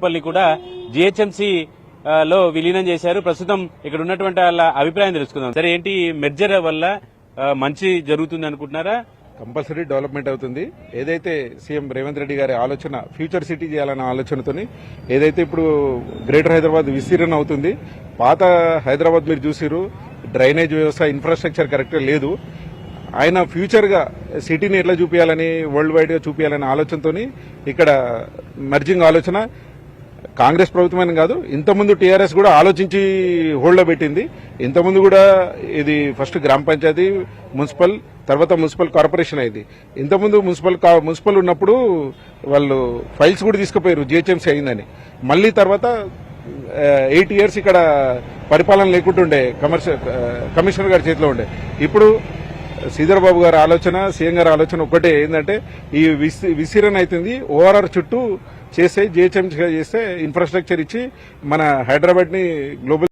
పల్లి కూడా జిహెచ్ఎంసీ లో విలీనం చేశారు. ప్రస్తుతం ఇక్కడ ఉన్నటువంటి వాళ్ళ అభిప్రాయం తెలుసుకుందాం. సరే, ఏంటి మెర్జర్ వల్ల మంచి జరుగుతుంది అనుకుంటున్నారా? కంపల్సరీ డెవలప్మెంట్ అవుతుంది. ఏదైతే సీఎం రేవంత్ రెడ్డి గారి ఆలోచన ఫ్యూచర్ సిటీ చేయాలన్న ఆలోచనతోని ఏదైతే ఇప్పుడు గ్రేటర్ హైదరాబాద్ విస్తీర్ణం అవుతుంది. పాత హైదరాబాద్ మీరు చూసిరు, డ్రైనేజ్ వ్యవస్థ, ఇన్ఫ్రాస్ట్రక్చర్ కరెక్ట్గా లేదు. ఆయన ఫ్యూచర్ గా సిటీని ఎట్లా చూపించాలని, వరల్డ్ వైడ్ గా చూపించాలనే ఆలోచనతోని ఇక్కడ మర్జింగ్ ఆలోచన కాంగ్రెస్ ప్రభుత్వమైన కాదు, ఇంతకుముందు టీఆర్ఎస్ కూడా ఆలోచించి హోల్డ్లో పెట్టింది. ఇంతకుముందు కూడా ఇది ఫస్ట్ గ్రామ పంచాయతీ, మున్సిపల్, తర్వాత మున్సిపల్ కార్పొరేషన్ అయింది. ఇంతకుముందు మున్సిపల్ ఉన్నప్పుడు వాళ్ళు ఫైల్స్ కూడా తీసుకుపోయారు జిహెచ్ఎంసీ అయిందని. మళ్ళీ తర్వాత 8 years ఇక్కడ పరిపాలన లేకుంటుండే, కమిషనర్ గారి చేతిలో ఉండే. ఇప్పుడు శ్రీధర్ బాబు గారి ఆలోచన, సీఎం గారి ఆలోచన ఒక్కటే ఏంటంటే ఈ విస్తీరణ అవుతుంది ఓఆర్ఆర్ చుట్టూ చేస్తే, జిహెచ్ఎంసీ చేస్తే ఇన్ఫ్రాస్ట్రక్చర్ ఇచ్చి మన హైదరాబాద్ ని గ్లోబల్